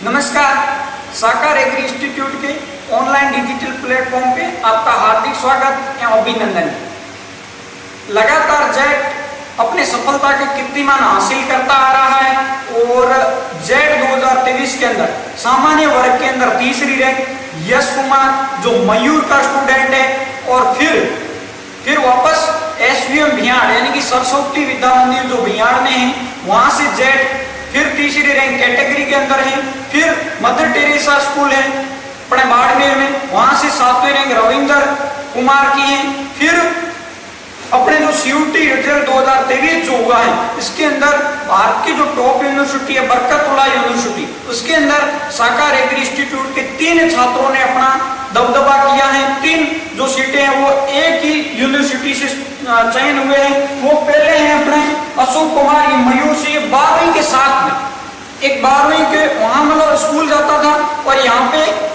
नमस्कार, साकार agree institute के ऑनलाइन डिजिटल प्लेटफॉर्म पे आपका हार्दिक स्वागत एवं अभिनंदन। लगातार जेट अपने सफलता के कीर्तिमान हासिल करता आ रहा है और जेट 2023 के अंदर सामान्य वर्ग के अंदर तीसरी रैंक यश कुमार जो मयूर का स्टूडेंट है और फिर वापस एसवीएम भियाड़ यानी कि सरस्वती विद्या मंदिर जो भियाड़ में है वहां से जेट फिर तीसरी रैंक कैटेगरी के अंदर है। फिर मदर टेरेसा स्कूल है अपने बाड़मेर में, वहां से 7वीं रैंक रविंद्र कुमार की है। फिर अपने जो सीयूटी रिजल्ट 2023 जो हुआ है इसके अंदर भारत की जो टॉप यूनिवर्सिटी है बरकतुल्लाह यूनिवर्सिटी, उसके अंदर साकार एग्री इंस्टीट्यूट के 3 छात्रों ने अपना दबदबा किया है। 3 जो सीटें हैं वो एक ही यूनिवर्सिटी से चयन हुए हैं। वो पहले हैं अपने अशोक कुमार मयूर से 12वीं के साथ में, एक 12वीं के वहां मतलब स्कूल जाता था और यहाँ पे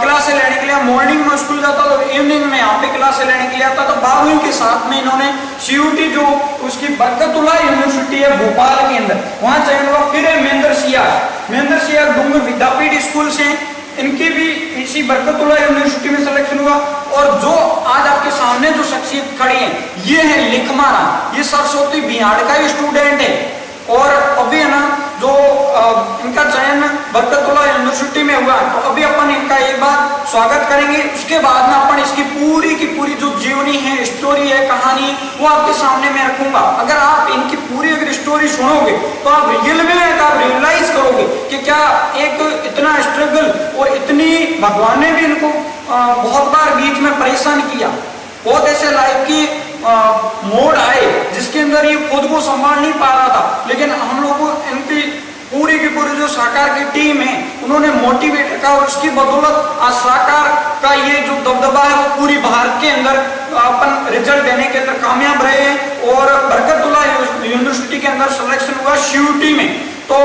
क्लासे लेने के लिए मॉर्निंग में स्कूल जाता था, इवनिंग में यहाँ पे क्लासे लेने के लिए आता था। 12वीं के साथ में इन्होंने सीयूटी जो उसकी बरकतुल्लाह यूनिवर्सिटी है भोपाल के अंदर वहां चयन हुआ। फिर है महेंद्र सियार डूंगर विद्यापीठ स्कूल से, इनकी भी इसी बरकतुल्लाह यूनिवर्सिटी में सिलेक्शन हुआ। और जो आज आपके सामने जो शख्सियत खड़ी है ये है लिखमा राम, ये सरस्वती भियाड़ का ही स्टूडेंट है और अभी है ना जो इनका चयन बरकतुल्लाह यूनिवर्सिटी में हुआ। तो अभी अपन इनका एक बार स्वागत करेंगे, उसके बाद में अपन इसकी पूरी की पूरी जो जीवनी है, स्टोरी है, कहानी है वो आपके सामने मैं रखूंगा। अगर आप इनकी पूरी अगर स्टोरी सुनोगे तो आप रियल में आप रियलाइज करोगे कि क्या एक इतना स्ट्रगल और इतनी भगवान ने भी इनको बहुत बार बीच में परेशान किया। बहुत ऐसे लाइफ की मोड़ आए जिसके अंदर ये खुद को संभाल नहीं पा रहा था, लेकिन हम लोगों इनकी पूरी की पूरी जो साकार की टीम है उन्होंने मोटिवेट किया और उसकी बदौलत आज साकार का ये जो दबदबा है वो पूरी भारत के अंदर अपन रिजल्ट देने के अंदर कामयाब रहे हैं और बरकतुल्लाह यूनिवर्सिटी के अंदर सिलेक्शन हुआ सीयूटी में। तो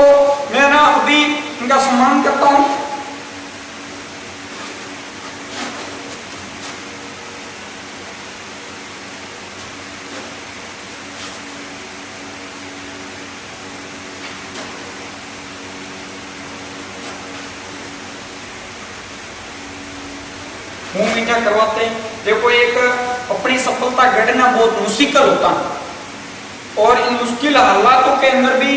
मैं ना अभी इनका सम्मान करता हूँ। मुंह मीठा करवाते हैं। देखो एक अपनी सफलता गढ़ना बहुत मुश्किल होता है और इन मुश्किल हालातों के अंदर भी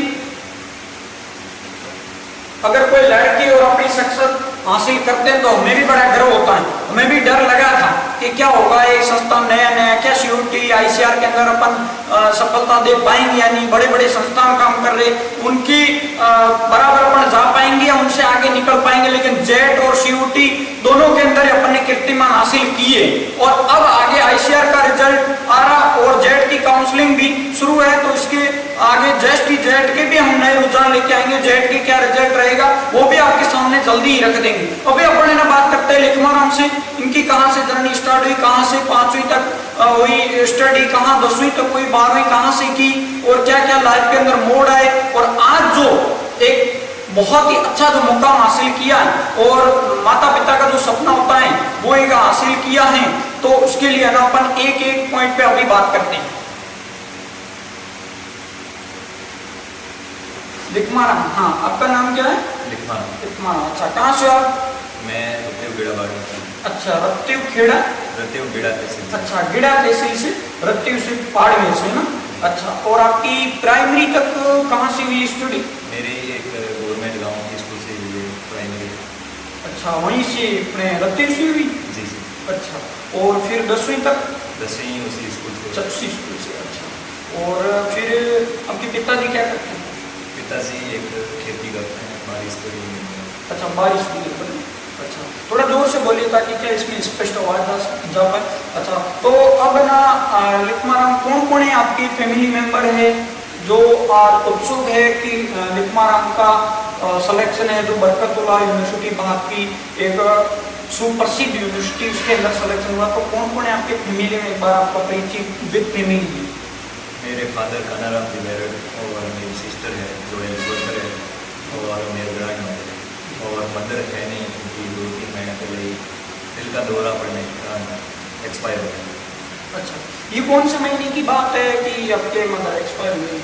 अगर कोई लड़की और अपनी सक्सेस हासिल करते हैं तो हमें भी बड़ा गर्व होता है। हमें भी डर लगा था कि क्या होगा, ये संस्थान नया क्या सीयूटी आईसीआर के अंदर अपन सफलता दे पाएंगे या नहीं। बड़े बड़े संस्थान काम कर रहे, उनकी बराबर अपन जा पाएंगे या उनसे आगे निकल पाएंगे, लेकिन जेट और सीयूटी दोनों के अंदर अपन ने कीर्तिमान हासिल किए और अब आगे आईसीआर का रिजल्ट आ रहा और जेट की काउंसलिंग भी शुरू है। तो इसके आगे जेट के भी हम नए रुझान लेके आएंगे, जेट के क्या रिजल्ट रहेगा वो भी आपके सामने जल्दी ही रख देंगे। अभी अपन ना बात करते हैं लिखमा राम से, इनकी कहाँ से जर्नी स्टार्ट हुई, कहाँ से 5वीं तक हुई स्टडी, कहाँ 10वीं तक हुई, 12वीं कहाँ से की और क्या क्या लाइफ के अंदर मोड़ आए और आज जो एक बहुत ही अच्छा जो मुकाम हासिल किया है और माता पिता का जो सपना होता है वो एक हासिल किया है। तो उसके लिए ना अपन एक एक पॉइंट पे अभी बात करते हैं। लिखमा राम, हाँ आपका नाम क्या है? लिखमा राम। अच्छा, कहाँ से आप? मैं रत्तेव गेड़ा बाड़ी से। अच्छा, रत्तेव गेड़ा तहसील। अच्छा, गेड़ा तहसील से, रत्तेव से बाड़मेर से ना। अच्छा, और आपकी प्राइमरी तक कहाँ से हुई स्टडी? मेरी एक गवर्नमेंट गांव की स्कूल से हुई है प्राइमरी। अच्छा, वहीं से अपने रत्तेव से हुई? जी। अच्छा, और फिर 10वीं तक? 10वीं उसी स्कूल से। उसी स्कूल से। अच्छा, और फिर आपके पिताजी क्या करते हैं? पिताजी एक खेती करते हैं, बारिश पर। अच्छा, बारिश की पर। अच्छा, थोड़ा जोर से बोलिए ताकि क्या इसमें स्पष्ट आवाज जा पाए। अच्छा, तो अब ना लिखमा राम कौन कौन है आपकी फैमिली मेंबर है जो आज उत्सुक है कि लिखमा राम का सिलेक्शन है जो बरकतुल्लाह यूनिवर्सिटी भारत की एक सुप्रसिद्ध यूनिवर्सिटी उसके अंदर सिलेक्शन हुआ। तो कौन कौन है आपके फैमिली में, एक बार आपका परिचय विद फैमिली? मेरे फादर कानाराम जी मैरिड और मेरी सिस्टर है जो हेल्थ वर्कर है और मेरे ग्रैंड मदर है और मदर है नहीं, उनकी 2-3 महीने पहले ही दिल का दौरा पड़ने के कारण एक्सपायर हो गया। अच्छा, ये कौन से महीने की बात है कि आपके मदर एक्सपायर हुई?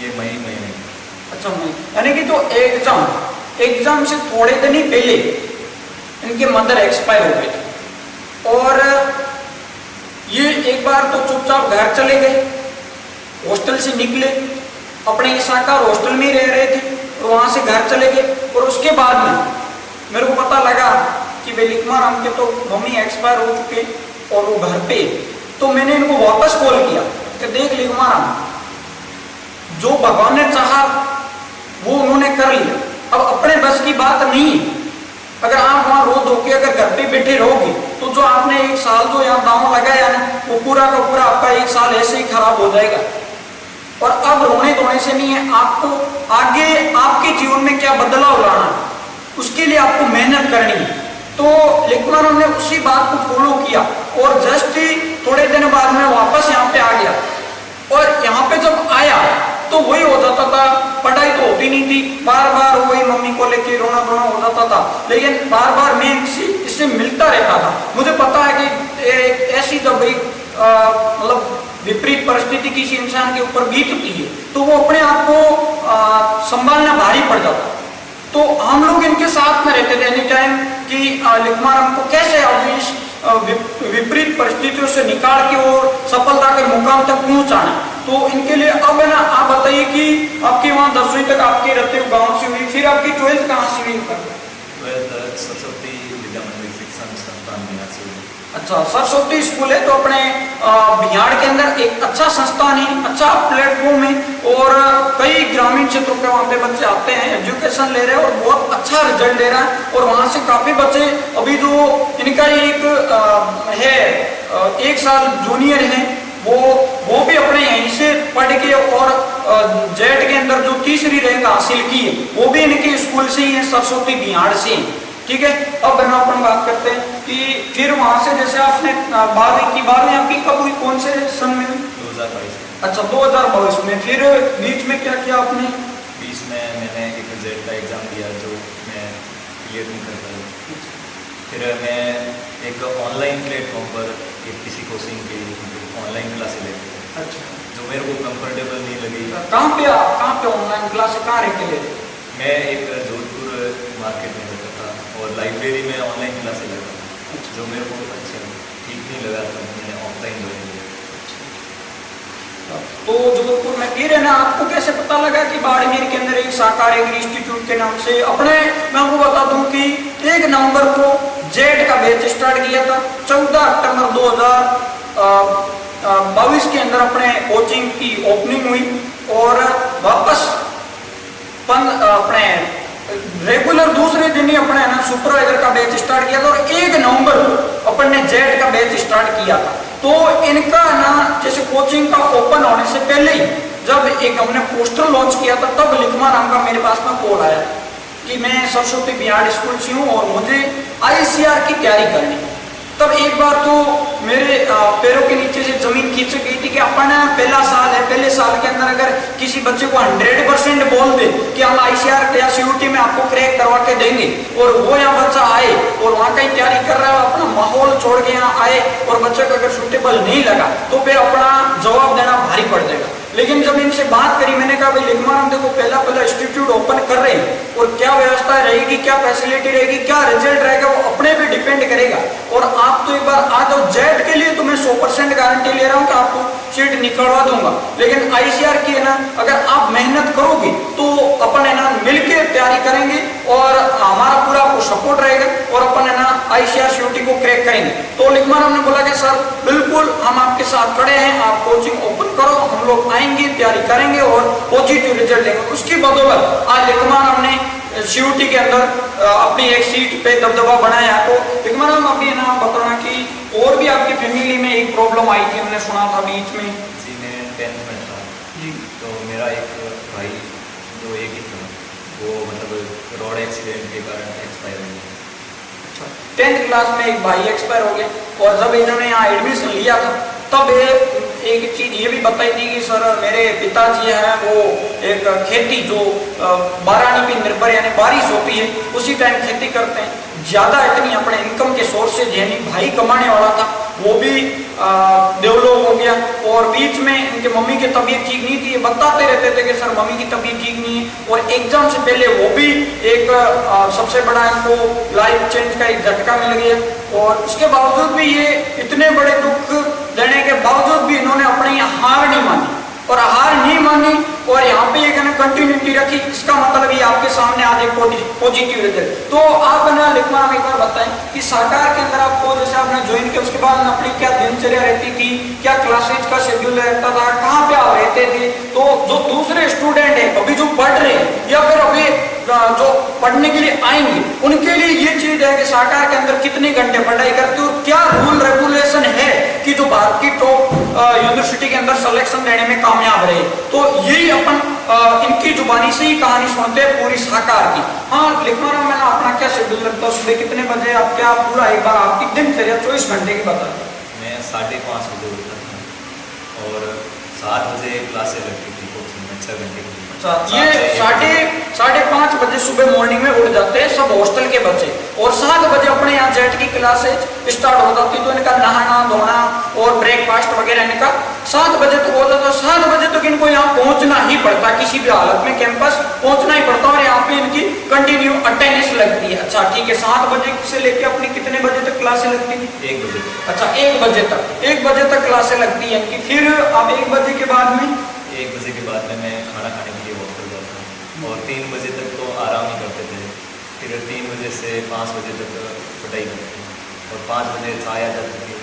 ये मई महीने। अच्छा, मई यानी कि तो एग्जाम एग्जाम से थोड़े दिन ही पहले इनके मदर एक्सपायर हो गए थे। और ये एक बार तो चुपचाप घर चले गए, हॉस्टल से निकले, अपने साकार हॉस्टल में ही रह रहे थे और वहां से घर चले गए। और उसके बाद में मेरे को पता लगा कि वे लिखमाराम के तो मम्मी एक्सपायर हो चुके और वो घर पे। तो मैंने इनको वापस कॉल किया कि देख लिखमाराम, जो भगवान ने चाहा वो उन्होंने कर लिया, अब अपने बस की बात नहीं है। अगर आप वहां रो धो के अगर घर पे बैठे रहोगे तो जो आपने एक साल जो यहाँ दांव लगाया ना, वो पूरा का पूरा आपका एक साल ऐसे ही खराब हो जाएगा। और अब रोने धोने से नहीं है, आपको आगे आपके जीवन में क्या बदलाव लाना है, उसके लिए आपको मेहनत करनी है। तो लिखमाराम ने उसी बात को फॉलो किया और जस्ट थोड़े दिन बाद में वापस यहाँ पे आ गया। और यहाँ पे जब आया तो वही हो जाता था, पढ़ाई तो होती नहीं थी, बार बार वही मम्मी को लेके रोना धोना हो जाता था। लेकिन बार बार मैं इससे मिलता रहता था। मुझे पता है कि ऐसी जब एक मतलब विपरीत परिस्थिति किसी इंसान के ऊपर बीतती है तो वो अपने आप को संभालना भारी पड़ जाता। तो हम लोग इनके साथ में रहते थे एनी टाइम कि लिखमाराम को कैसे अब इस विपरीत परिस्थितियों से निकाल के और सफलता के मुकाम तक पहुंचाना। तो इनके लिए अब है ना, आप बताइए कि आपके वहाँ 10वीं तक आपके रहते हुए गाँव से हुई, फिर आपकी 12th कहाँ से हुई? 12th सरस्वती विद्या मंदिर शिक्षण संस्थान बिहार से हुई। अच्छा, सरस्वती स्कूल है तो अपने बिहार के अंदर एक अच्छा संस्थान है, अच्छा प्लेटफॉर्म है और कई ग्रामीण क्षेत्रों के वहाँ पे बच्चे आते हैं, एजुकेशन ले रहे हैं और बहुत अच्छा रिजल्ट दे रहा है। और वहाँ से काफी बच्चे अभी जो इनका एक है 1 साल जूनियर है, वो भी अपने यहीं से पढ़ के और जेट के अंदर जो 3री रैंक हासिल की है वो भी इनके स्कूल से ही है, सरस्वती बिहार से। ठीक है, अब बना अपन बात करते हैं कि फिर वहां से जैसे आपने 12वीं आपकी कब हुई, कौन से सन में? 2022। अच्छा, 2022 में। फिर बीच में क्या किया आपने? बीच में मैंने एक जेट का एग्जाम दिया जो मैं क्लियर नहीं कर पाया। फिर मैं एक ऑनलाइन प्लेटफॉर्म पर एक किसी कोचिंग के ऑनलाइन क्लासेस लेते थे। अच्छा, जो मेरे को कंफर्टेबल नहीं लगी। कहाँ पे ऑनलाइन क्लास कहाँ रह के ले? मैं एक जोधपुर मार्केट में रहता था और लाइब्रेरी में ऑनलाइन क्लासेस लेता था, जो मेरे को अच्छा ठीक नहीं लगा तो मैंने ऑफलाइन ज्वाइन किया। तो जोधपुर में फिर है ना, आपको कैसे पता लगा कि बाड़मेर के अंदर एक साकार एग्री इंस्टीट्यूट के नाम से अपने, मैं आपको बता दूं कि 1 नवंबर को जेट का बैच स्टार्ट किया था। 14 अक्टूबर 2022 के अंदर अपने कोचिंग की ओपनिंग हुई और वापस अपने रेगुलर दूसरे दिन ही अपने ना सुपरवाइजर का बैच स्टार्ट किया था और 1 नवंबर को अपन ने जेट का बैच स्टार्ट किया था। तो इनका ना जैसे कोचिंग का ओपन होने से पहले ही जब एक हमने पोस्टर लॉन्च किया था तब लिखमाराम का मेरे पास में कॉल आया कि मैं सरस्वती बिहार स्कूल से हूँ और मुझे ICR की तैयारी करनी है। तब एक बार तो मेरे पैरों के नीचे से जमीन खींच गई थी कि अपन पहला साल है, पहले साल के अंदर अगर किसी बच्चे को 100% बोल दे कि हम ICR या CUT में आपको क्रैक करवा के देंगे और वो यहाँ बच्चा आए और वहाँ कहीं तैयारी कर रहा है, अपना माहौल छोड़ के यहाँ आए और बच्चे को अगर सुटेबल नहीं लगा तो फिर अपना जवाब देना भारी पड़ जाएगा। लेकिन जब इनसे बात करी, मैंने कहा भाई लिखमाराम देखो पहला इंस्टीट्यूट ओपन कर रहे हैं और क्या व्यवस्था रहेगी, क्या फैसिलिटी रहेगी, क्या रिजल्ट रहेगा वो अपने पे डिपेंड करेगा। और आप तो एक बार आ जाओ, जेट के लिए तो मैं 100% गारंटी ले रहा हूँ कि आपको सीट निकलवा दूंगा। लेकिन ICR की है ना, अगर आप मेहनत करोगे तो अपन है ना मिलके तैयारी करेंगे और हमारा पूरा आपको सपोर्ट रहेगा और अपन है ना ICR CUT को क्रैक करेंगे। तो लिखमाराम ने बोला कि सर बिल्कुल हम आपके साथ खड़े हैं, आप कोचिंग ओपन करो, हम लोग आएंगे, तैयारी करेंगे और पॉजिटिव रिजल्ट लेंगे। उसकी बदौलत आज लिखमाराम ने CUT के अंदर अपनी एक सीट पे दबदबा बनाया। तो लिखमाराम अभी है ना बताना कि और भी आपकी फैमिली में एक प्रॉब्लम आई थी, हमने सुना था बीच में। जी, मैं 10th में था जी, तो मेरा एक भाई जो एक ही था वो मतलब रोड एक्सीडेंट के कारण एक्सपायर हो गया। अच्छा, 10th क्लास में एक भाई एक्सपायर हो गया और जब इन्होंने यहाँ एडमिशन लिया था तब एक चीज ये भी बताई थी कि सर मेरे पिताजी हैं वो एक खेती जो बारानी पे निर्भर यानी बारिश होती है उसी टाइम खेती करते हैं, ज्यादा इतनी अपने इनकम के सोर्सेज यानी भाई कमाने वाला था वो भी डेवलप हो गया। और बीच में इनके मम्मी की तबीयत ठीक नहीं थी, ये बताते रहते थे कि सर मम्मी की तबीयत ठीक नहीं है, और एग्जाम से पहले वो भी एक सबसे बड़ा इनको लाइफ चेंज का एक झटका मिल गया। और उसके बावजूद भी ये इतने बड़े दुख देने के बावजूद भी इन्होंने अपनी हार नहीं मानी, और हार नहीं मानी और यहाँ पे एक कंटिन्यूटी रखी। इसका मतलब ये आपके सामने आज एक पॉजिटिव रिजल्ट। तो आप ना लिखना एक बार बताएं कि साकार के अंदर आपको जैसे आपने ज्वाइन किया उसके बाद अपनी क्या दिनचर्या रहती थी, क्या क्लासेज का शेड्यूल रहता था, कहाँ पे आप रहते थे। तो जो दूसरे स्टूडेंट है अभी जो पढ़ रहे हैं या फिर अभी जो पढ़ने के लिए आएंगे उनके लिए ये चीज है कि साकार के अंदर कितने घंटे पढ़ाई करते हो, क्या रूल रेगुलेशन है कि जो भारत की टॉप यूनिवर्सिटी के अंदर सिलेक्शन देने में कामयाब रहे। तो यही अपन इनकी जुबानी से ही कहानी सुनते हैं पूरी साकार की। हाँ लिखना ना मैंने अपना क्या शेड्यूल लगता है, सुबह कितने बजे आप क्या पूरा एक बार आपकी दिनचर्या 24 घंटे की बता। मैं 5:30 बजे उठता था और 7 बजे क्लासें लगती थी कोचिंग में 6 घंटे की। ये 5:30 बजे सुबह मॉर्निंग में उठ जाते हैं सब हॉस्टल के बच्चे, और 7 बजे अपने यहाँ जेट की क्लासेज स्टार्ट हो जाती तो इनका नहाना धोना और ब्रेकफास्ट वगैरह इनका 7 बजे तक हो जाता। 7 बजे तक इनको यहाँ पहुंचना ही पड़ता, किसी भी हालत में कैंपस पहुंचना ही पड़ता, और यहाँ पे इनकी कंटिन्यू अटेंडेंस लगती है। अच्छा ठीक है, 7 बजे से लेके अपनी कितने बजे तक क्लासें लगती है? 1 बजे। अच्छा 1 बजे तक, 1 बजे तक क्लासें लगती है इनकी। फिर अब 1 बजे के बाद में 1 बजे के बाद में मैं खाना खाने के लिए हॉस्टल जाता हूँ और 3 बजे तक तो आराम ही करते थे। फिर 3 बजे से 5 बजे तक पढ़ाई करते हैं और 5 बजे चाय आ जाती थी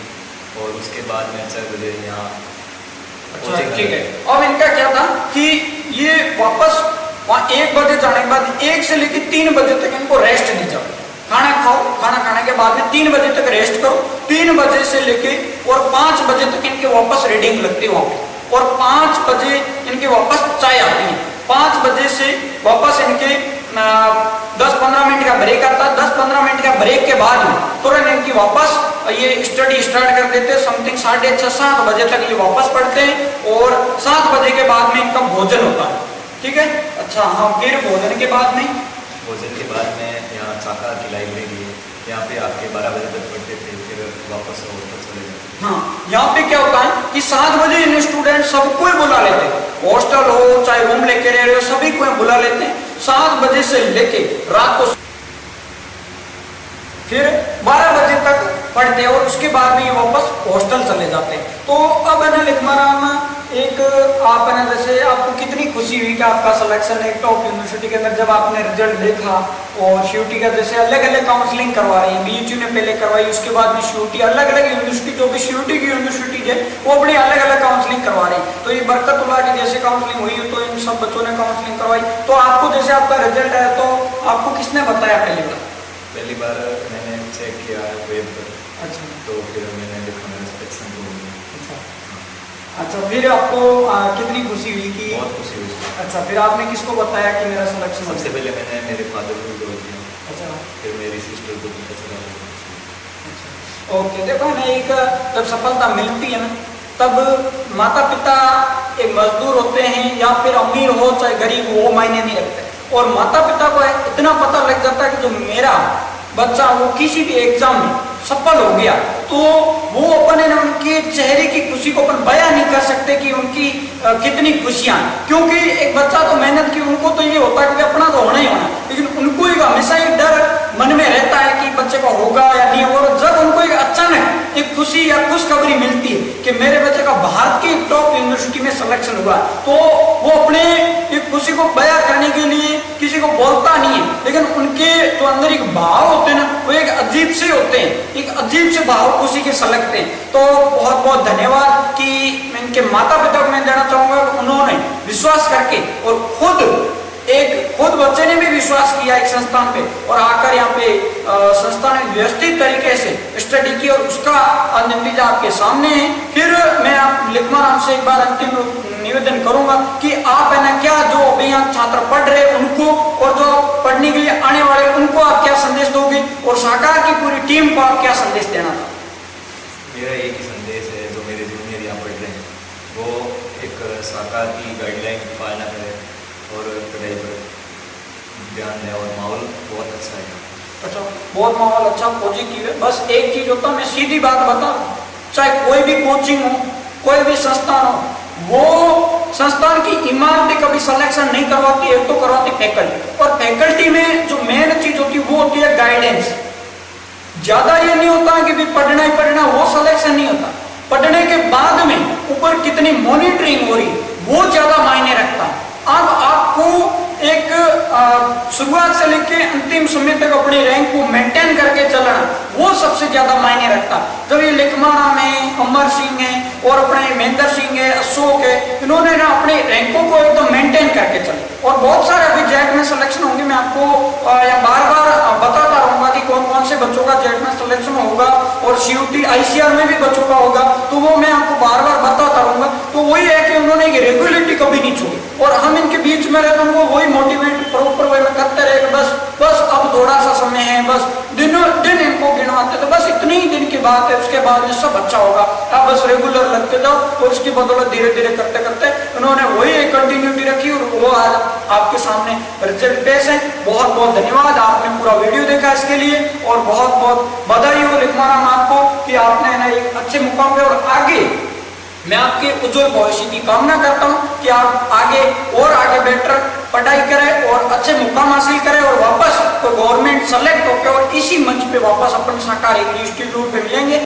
और उसके बाद में 6 बजे यहाँ। अच्छा ठीक है, अब इनका क्या था कि ये वापस वहाँ 1 बजे जाने के बाद 1 से लेकर 3 बजे तक इनको रेस्ट दी जाओ, खाना खाओ, खाना खाने के बाद में 3 बजे तक रेस्ट करो, 3 बजे से लेके और 5 बजे तक इनके वापस रीडिंग लगती है वहाँ पे, और 5 बजे इनके वापस चाय आती है। 5 बजे से वापस इनके 10-15 मिनट का ब्रेक आता है। 10-15 मिनट का ब्रेक के बाद में तुरंत इनकी वापस ये स्टडी स्टार्ट कर देते हैं। समथिंग 6:30-7 बजे तक ये वापस पढ़ते हैं और 7 बजे के बाद में इनका भोजन होता है। ठीक है, अच्छा हाँ, फिर भोजन के बाद में यहाँ साकार की लाइब्रेरी है, यहाँ पे आपके 12 बजे तक पढ़ते थे, फिर वापस हॉस्टल चले जाते। हाँ, यहाँ पे क्या होता है कि 7 बजे इन स्टूडेंट सबको ही बुला लेते हैं, हॉस्टल हो चाहे रूम लेके रह रहे हो सभी को बुला लेते हैं। 7 बजे से लेके रात को फिर 12 बजे तक पढ़ते हैं और उसके बाद भी वापस हॉस्टल चले जाते हैं। तो अब है ना लिखमाराम एक आप है ना जैसे आपको कितनी खुशी हुई कि आपका सिलेक्शन एक टॉप यूनिवर्सिटी के अंदर जब आपने रिजल्ट देखा, और सीयूटी का जैसे अलग अलग काउंसलिंग करवा रही है, बीएचयू ने पहले करवाई, उसके बाद में सीयूटी, अलग अलग यूनिवर्सिटी जो भी सीयूटी की यूनिवर्सिटी है वो अपनी अलग अलग काउंसलिंग करवा रही है। तो ये बरकतुल्लाह की जैसे काउंसलिंग हुई तो इन सब बच्चों ने काउंसलिंग करवाई। तो आपको जैसे आपका रिजल्ट आया तो आपको किसने बताया पहली बार मैंने चेक किया वेब पर। अच्छा, तो फिर मैंने देखा मेरा सिलेक्शन हो गया। अच्छा फिर आपको कितनी खुशी हुई कि? बहुत खुशी हुई। अच्छा, फिर आपने किसको बताया कि मेरा सिलेक्शन? सबसे पहले मैंने मेरे फादर को बोल दिया। अच्छा, फिर मेरी सिस्टर को पता चला। अच्छा ओके, देखो ना एक जब सफलता मिलती है ना तब माता पिता एक मजदूर होते हैं या फिर अमीर हो चाहे गरीब हो वो मायने नहीं रखते, और माता पिता को इतना पता लग जाता है कि जो मेरा बच्चा वो किसी भी एग्जाम में सफल हो गया तो वो अपने ना उनके चेहरे की खुशी को अपन बयां नहीं कर सकते कि उनकी कितनी खुशियां, क्योंकि एक बच्चा तो मेहनत की उनको तो ये होता है कि अपना तो होना ही होना, लेकिन उनको एक हमेशा एक डर मन में रहता है कि बच्चे को होगा या नहीं होगा। जब उनको एक अचानक एक खुशी या खुशखबरी मिलती है कि मेरे बच्चे का भारत की टॉप यूनिवर्सिटी में सिलेक्शन हुआ, तो वो अपने एक खुशी को बयां करने के लिए किसी को बोलता नहीं है, लेकिन उनके जो अंदर एक भाव होते हैं ना वो एक अजीब से होते हैं, एक अजीब से भाव खुशी के सलगते हैं। तो बहुत बहुत धन्यवाद कि मैं इनके माता पिता को मैं देना चाहूंगा, उन्होंने विश्वास करके और खुद बच्चे ने भी विश्वास किया एक संस्थान पे और आकर यहाँ पे संस्थान ने व्यवस्थित तरीके से स्टडी की और उसका नतीजा आपके सामने है। फिर मैं आप लिखमान से एक बार अंतिम निवेदन करूंगा कि आप है ना क्या जो अभी यहाँ छात्र पढ़ रहे उनको और जो पढ़ने के लिए आने वाले उनको आप क्या संदेश दोगे, और साकार की पूरी टीम को आप क्या संदेश देना था? मेरा एक ही संदेश है, जो मेरे जूनियर यहाँ पढ़ रहे हैं सरकार की गाइडलाइन की पालना करें और पढ़ाई पर ध्यान दें और माहौल बहुत अच्छा है। अच्छा, बहुत माहौल अच्छा पॉजिटिव है। बस एक चीज होता है, मैं सीधी बात बता रहा हूं, चाहे कोई भी कोचिंग हो, कोई भी संस्थान हो, वो संस्थान की इमारतें कभी सिलेक्शन नहीं करवाती, एक तो करवाती फैकल्टी, और फैकल्टी में जो मेन चीज होती है वो होती है गाइडेंस। ज्यादा ये नहीं होता कि भी पढ़ना ही पढ़ना, वो सिलेक्शन नहीं होता। पढ़ने के बाद में ऊपर कितनी मॉनिटरिंग हो रही वो ज्यादा मायने रखता है। अब आपको एक शुरुआत से लेकर अंतिम समय तक अपनी रैंक को मेंटेन करके चलना, वो सबसे ज्यादा मायने रखता। जब ये लिखमाणा में अमर सिंह है और अपने महेंद्र सिंह है, अशोक है, इन्होंने ना अपने रैंकों को एकदम मेंटेन करके चले। और बहुत सारे अभी जेट में सिलेक्शन होंगे, मैं आपको बार बार बताता रहूंगा कि कौन कौन से बच्चों का जेट में सिलेक्शन होगा, और सीयूटी आईसीआर में भी बच्चों का होगा, तो वो मैं आपको बार बार बताता रहूंगा। तो वही है कि उन्होंने रेगुलरिटी कभी नहीं छोड़ी, और हम इनके बीच में रहते हैं, वही मोटिवेट प्रॉपर वे में करते रहे। बस अब थोड़ा सा समय है, बस दिनों दिन इनको गिनवाते, तो बस इतने ही दिन की बात है, उसके बाद में सब अच्छा होगा। आप बस रेगुलर लगते जाओ, और इसकी बदौलत धीरे धीरे करते करते उन्होंने वही एक कंटिन्यूटी रखी, और वो आज आपके सामने रिजल्ट पेश है। बहुत बहुत धन्यवाद, आपने पूरा वीडियो देखा इसके लिए, और बहुत बहुत बधाई हो लिखमाराम आपको कि आपने ना एक अच्छे मुकाम पे, और आगे मैं आपके उज्जवल भविष्य की कामना करता हूं कि आप आगे और आगे बेटर पढ़ाई करें और अच्छे मुकाम हासिल करें, और वापस तो गवर्नमेंट सेलेक्ट होकर और इसी मंच पे वापस अपन सरकारी इंस्टीट्यूट पे मिलेंगे।